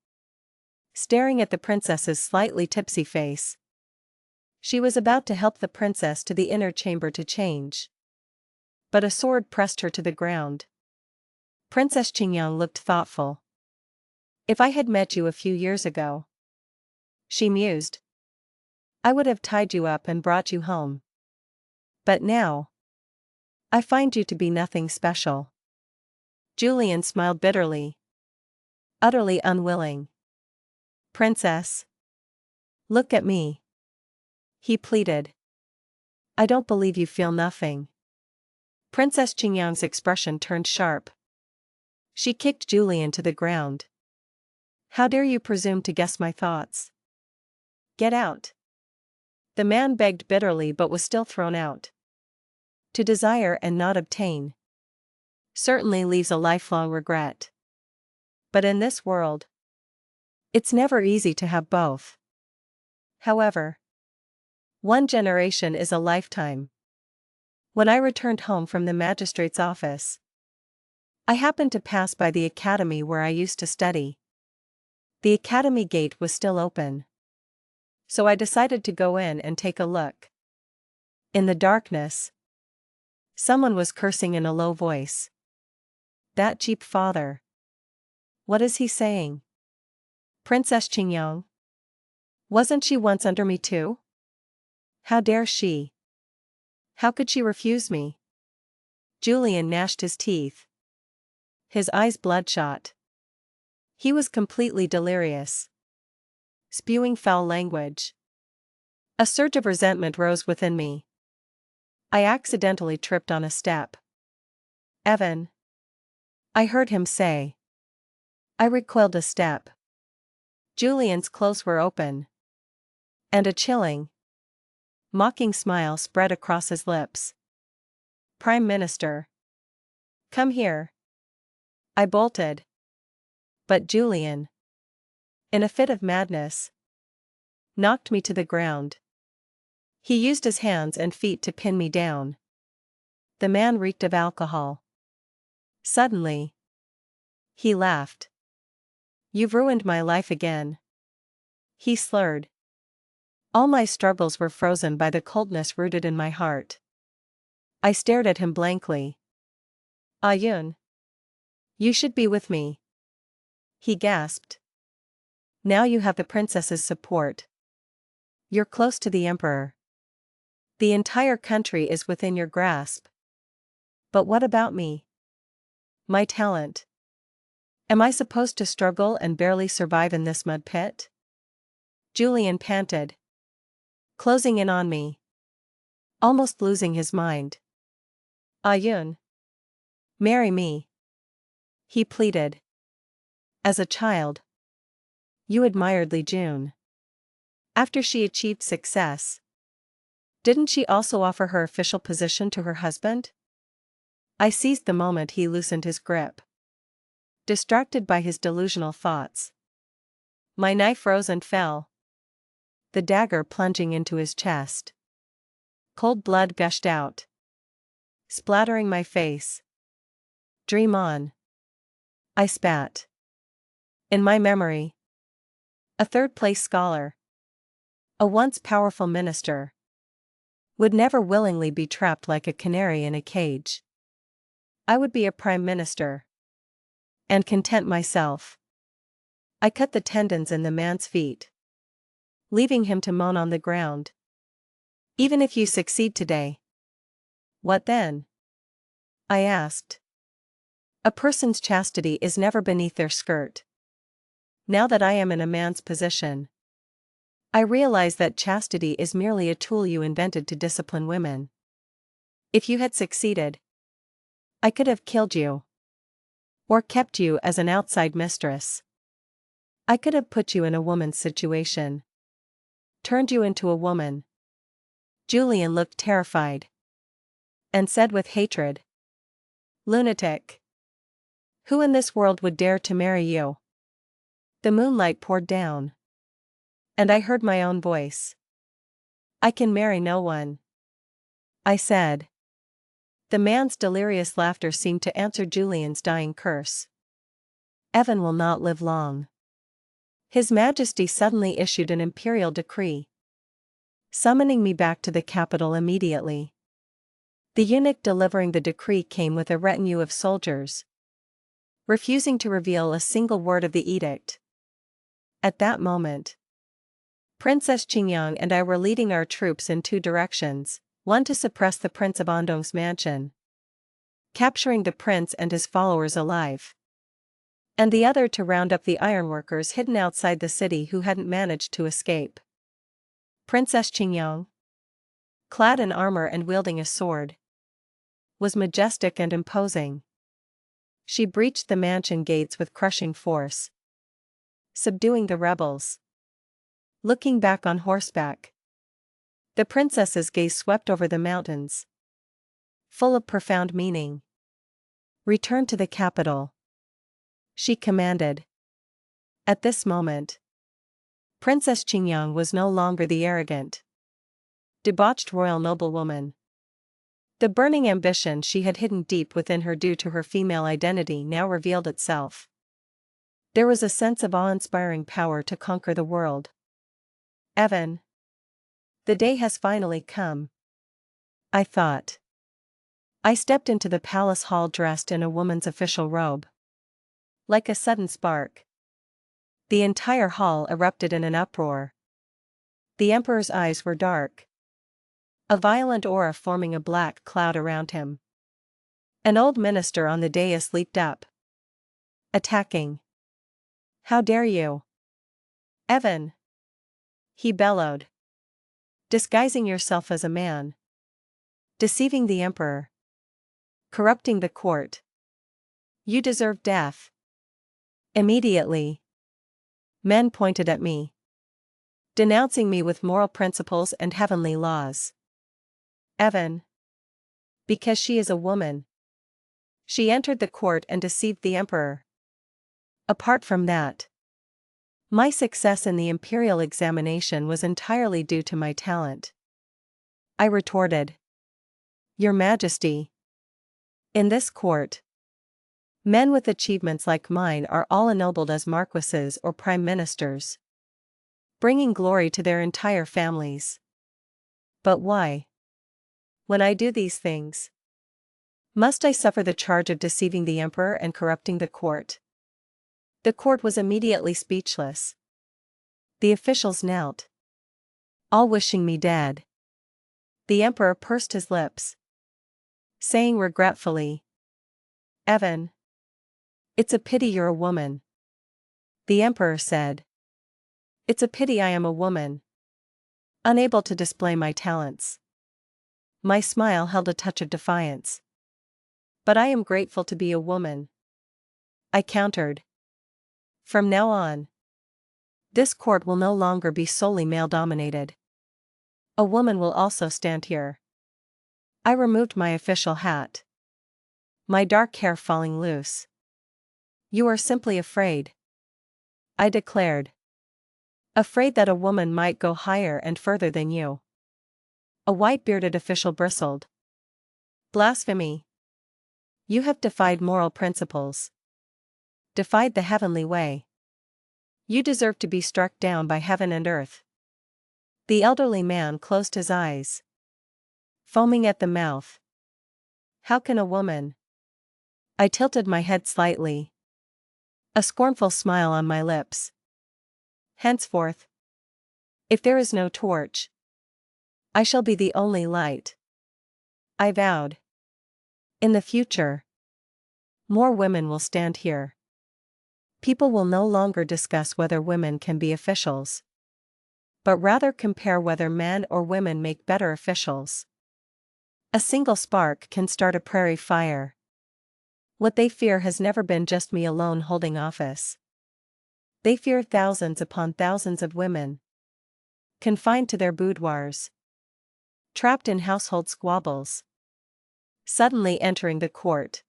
Staring at the princess's slightly tipsy face, she was about to help the princess to the inner chamber to change. But a sword pressed her to the ground. Princess Qingyang looked thoughtful. If I had met you a few years ago, she mused, I would have tied you up and brought you home. But now, I find you to be nothing special. Julian smiled bitterly, utterly unwilling. Princess, look at me, he pleaded. I don't believe you feel nothing. Princess Qingyang's expression turned sharp. She kicked Julian to the ground. How dare you presume to guess my thoughts? Get out. The man begged bitterly but was still thrown out. To desire and not obtain certainly leaves a lifelong regret. But in this world, it's never easy to have both. However, one generation is a lifetime. When I returned home from the magistrate's office, I happened to pass by the academy where I used to study. The academy gate was still open, so I decided to go in and take a look. In the darkness, someone was cursing in a low voice. That cheap father. What is he saying? Princess Qingyang? Wasn't she once under me too? How dare she? How could she refuse me? Julian gnashed his teeth, his eyes bloodshot. He was completely delirious, spewing foul language. A surge of resentment rose within me. I accidentally tripped on a step. Evan, I heard him say. I recoiled a step. Julian's clothes were open, and a chilling, mocking smile spread across his lips. Prime Minister, come here. I bolted. But Julian, in a fit of madness, knocked me to the ground. He used his hands and feet to pin me down. The man reeked of alcohol. Suddenly, he laughed. You've ruined my life again, he slurred. All my struggles were frozen by the coldness rooted in my heart. I stared at him blankly. Ayun. You should be with me. He gasped. Now you have the princess's support. You're close to the emperor. The entire country is within your grasp. But what about me? My talent. Am I supposed to struggle and barely survive in this mud pit? Julian panted, closing in on me, almost losing his mind. Ayun. Marry me. He pleaded. As a child, you admired Li Jun. After she achieved success, didn't she also offer her official position to her husband? I seized the moment he loosened his grip, distracted by his delusional thoughts. My knife rose and fell, the dagger plunging into his chest. Cold blood gushed out, splattering my face. Dream on. I spat. In my memory, a third-place scholar, a once powerful minister, would never willingly be trapped like a canary in a cage. I would be a prime minister, and content myself. I cut the tendons in the man's feet, leaving him to moan on the ground. Even if you succeed today, what then? I asked. A person's chastity is never beneath their skirt. Now that I am in a man's position, I realize that chastity is merely a tool you invented to discipline women. If you had succeeded, I could have killed you, or kept you as an outside mistress. I could have put you in a woman's situation, turned you into a woman. Julian looked terrified, and said with hatred, lunatic. Who in this world would dare to marry you? The moonlight poured down, and I heard my own voice. I can marry no one, I said. The man's delirious laughter seemed to answer Julian's dying curse. Evan will not live long. His Majesty suddenly issued an imperial decree, summoning me back to the capital immediately. The eunuch delivering the decree came with a retinue of soldiers, refusing to reveal a single word of the edict. At that moment, Princess Qingyang and I were leading our troops in two directions, one to suppress the Prince of Andong's mansion, capturing the prince and his followers alive, and the other to round up the ironworkers hidden outside the city who hadn't managed to escape. Princess Qingyang, clad in armor and wielding a sword, was majestic and imposing. She breached the mansion gates with crushing force, subduing the rebels. Looking back on horseback, the princess's gaze swept over the mountains, full of profound meaning. Return to the capital, she commanded. At this moment, Princess Qingyang was no longer the arrogant, debauched royal noblewoman. The burning ambition she had hidden deep within her due to her female identity now revealed itself. There was a sense of awe-inspiring power to conquer the world. Evan. The day has finally come, I thought. I stepped into the palace hall dressed in a woman's official robe. Like a sudden spark, the entire hall erupted in an uproar. The emperor's eyes were dark, a violent aura forming a black cloud around him. An old minister on the dais leaped up, attacking. How dare you? Evan! He bellowed. Disguising yourself as a man. Deceiving the emperor. Corrupting the court. You deserve death. Immediately, men pointed at me, denouncing me with moral principles and heavenly laws. Evan. Because she is a woman. She entered the court and deceived the emperor. Apart from that, my success in the imperial examination was entirely due to my talent. I retorted. Your Majesty. In this court, men with achievements like mine are all ennobled as marquises or prime ministers. bringing glory to their entire families. But why? When I do these things, must I suffer the charge of deceiving the emperor and corrupting the court? The court was immediately speechless. The officials knelt, all wishing me dead. The emperor pursed his lips, saying regretfully, "Evan, it's a pity you're a woman." The emperor said, "It's a pity I am a woman, unable to display my talents." My smile held a touch of defiance. "But I am grateful to be a woman," I countered. "From now on, this court will no longer be solely male-dominated. A woman will also stand here." I removed my official hat, my dark hair falling loose. "You are simply afraid," I declared. "Afraid that a woman might go higher and further than you." A white-bearded official bristled. "Blasphemy! You have defied moral principles, defied the heavenly way. You deserve to be struck down by heaven and earth." The elderly man closed his eyes, foaming at the mouth. "How can a woman?" I tilted my head slightly, a scornful smile on my lips. "Henceforth, if there is no torch, I shall be the only light," I vowed. "In the future, more women will stand here. People will no longer discuss whether women can be officials, but rather compare whether men or women make better officials. A single spark can start a prairie fire. What they fear has never been just me alone holding office. They fear thousands upon thousands of women, confined to their boudoirs, trapped in household squabbles, suddenly entering the court.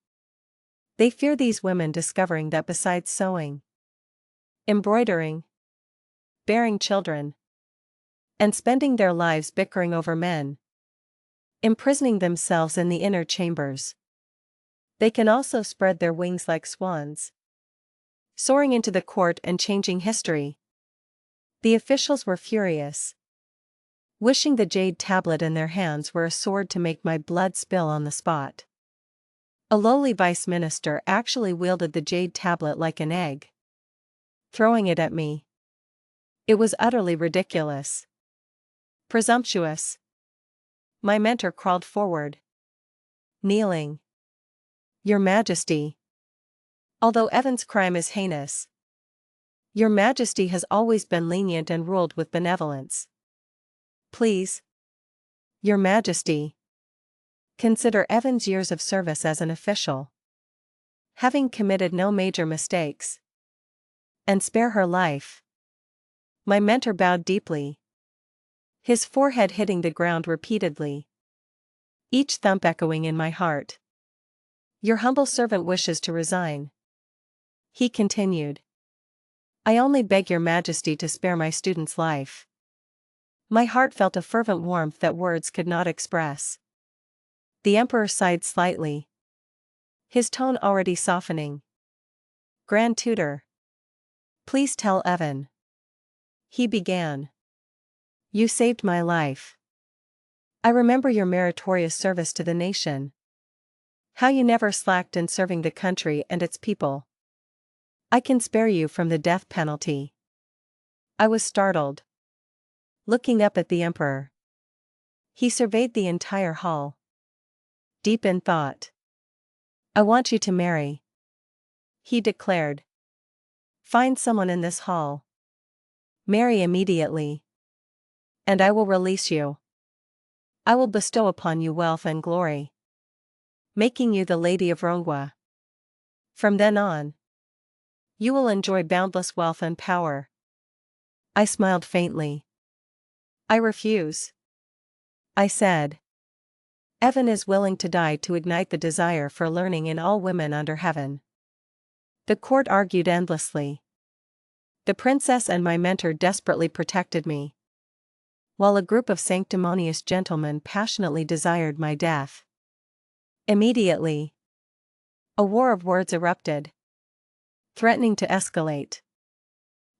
They fear these women discovering that besides sewing, embroidering, bearing children, and spending their lives bickering over men, imprisoning themselves in the inner chambers, they can also spread their wings like swans, soaring into the court and changing history." The officials were furious, wishing the jade tablet in their hands were a sword to make my blood spill on the spot. A lowly vice minister actually wielded the jade tablet like an egg, throwing it at me. It was utterly ridiculous. Presumptuous. My mentor crawled forward, kneeling. "Your Majesty, although Evan's crime is heinous, Your Majesty has always been lenient and ruled with benevolence. Please, Your Majesty, consider Evan's years of service as an official, having committed no major mistakes, and spare her life." My mentor bowed deeply, his forehead hitting the ground repeatedly, each thump echoing in my heart. "Your humble servant wishes to resign," he continued. "I only beg Your Majesty to spare my student's life." My heart felt a fervent warmth that words could not express. The emperor sighed slightly, his tone already softening. "Grand Tutor, please tell Evan," he began. "You saved my life. I remember your meritorious service to the nation. How you never slacked in serving the country and its people. I can spare you from the death penalty." I was startled, looking up at the emperor. He surveyed the entire hall, deep in thought. "I want you to marry," he declared. "Find someone in this hall. Marry immediately, and I will release you. I will bestow upon you wealth and glory, making you the Lady of Rongwa. From then on, you will enjoy boundless wealth and power." I smiled faintly. "I refuse," I said. "Evan is willing to die to ignite the desire for learning in all women under heaven." The court argued endlessly. The princess and my mentor desperately protected me, while a group of sanctimonious gentlemen passionately desired my death. Immediately, a war of words erupted, threatening to escalate.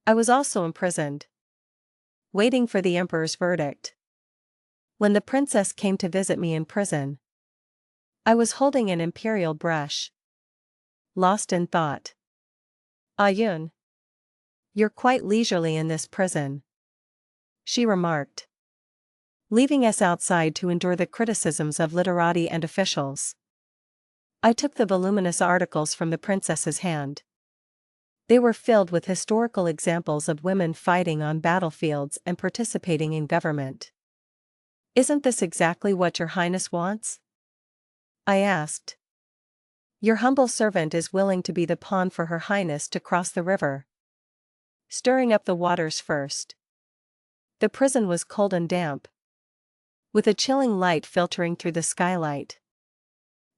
I was also imprisoned. waiting for the emperor's verdict. When the princess came to visit me in prison, I was holding an imperial brush, lost in thought. Ayun, you're quite leisurely in this prison, she remarked, leaving us outside to endure the criticisms of literati and officials. I took the voluminous articles from the princess's hand. They were filled with historical examples of women fighting on battlefields and participating in government. Isn't this exactly what your highness wants? I asked. Your humble servant is willing to be the pawn for her highness to cross the river, stirring up the waters first. The prison was cold and damp, with a chilling light filtering through the skylight,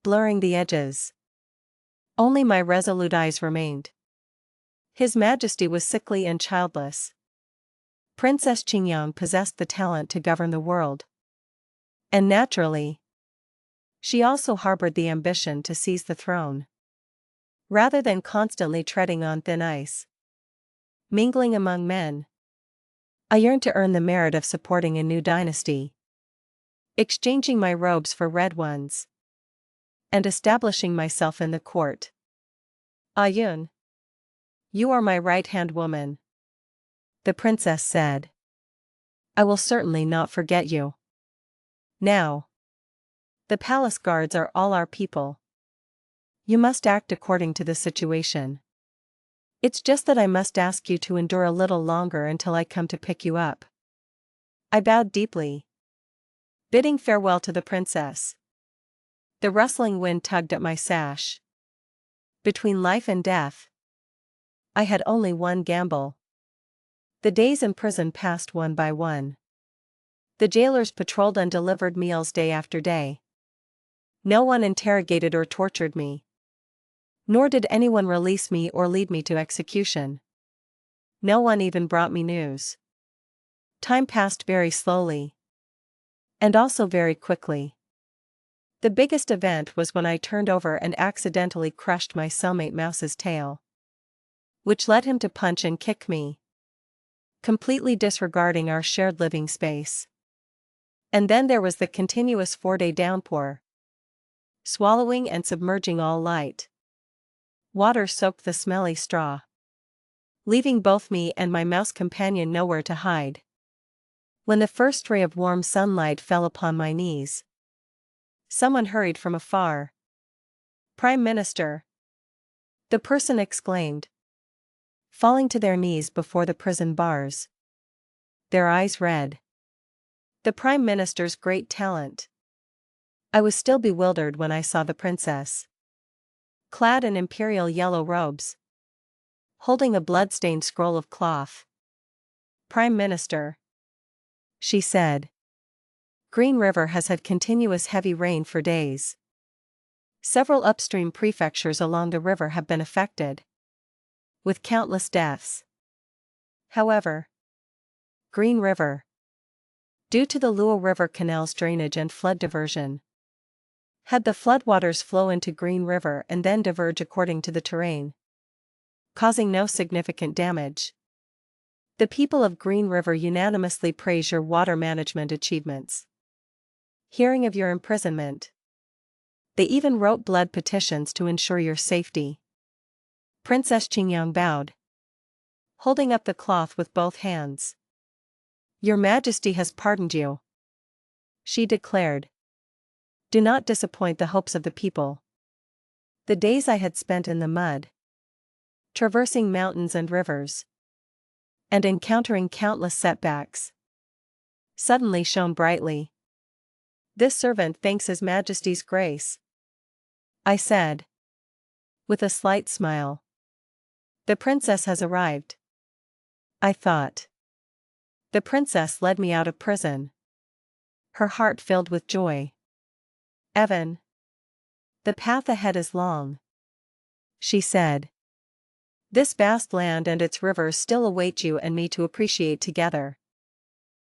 blurring the edges. Only my resolute eyes remained. His Majesty was sickly and childless. Princess Qingyang possessed the talent to govern the world. And naturally, she also harbored the ambition to seize the throne. Rather than constantly treading on thin ice, mingling among men, I yearned to earn the merit of supporting a new dynasty, exchanging my robes for red ones, and establishing myself in the court. Ayun, you are my right-hand woman, the princess said. I will certainly not forget you. Now, the palace guards are all our people. You must act according to the situation. It's just that I must ask you to endure a little longer until I come to pick you up. I bowed deeply, bidding farewell to the princess. The rustling wind tugged at my sash. Between life and death, I had only one gamble. The days in prison passed one by one. The jailers patrolled undelivered meals day after day. No one interrogated or tortured me. Nor did anyone release me or lead me to execution. No one even brought me news. Time passed very slowly. And also very quickly. The biggest event was when I turned over and accidentally crushed my cellmate Mouse's tail, which led him to punch and kick me, completely disregarding our shared living space. And then there was the continuous 4-day downpour, swallowing and submerging all light. Water soaked the smelly straw, leaving both me and my mouse companion nowhere to hide. When the first ray of warm sunlight fell upon my knees, someone hurried from afar. Prime Minister! The person exclaimed, falling to their knees before the prison bars, their eyes red. The Prime Minister's great talent. I was still bewildered when I saw the princess, clad in imperial yellow robes, holding a blood-stained scroll of cloth. Prime Minister, she said. Green River has had continuous heavy rain for days. Several upstream prefectures along the river have been affected, with countless deaths. However, Green River, due to the Luo River Canal's drainage and flood diversion, had the floodwaters flow into Green River and then diverge according to the terrain, causing no significant damage. The people of Green River unanimously praise your water management achievements. Hearing of your imprisonment, they even wrote blood petitions to ensure your safety. Princess Qingyang bowed, holding up the cloth with both hands. Your Majesty has pardoned you, she declared. Do not disappoint the hopes of the people. The days I had spent in the mud, traversing mountains and rivers, and encountering countless setbacks, suddenly shone brightly. This servant thanks His Majesty's grace, I said, with a slight smile. The princess has arrived, I thought. The princess led me out of prison, her heart filled with joy. Evan, the path ahead is long, she said. This vast land and its rivers still await you and me to appreciate together.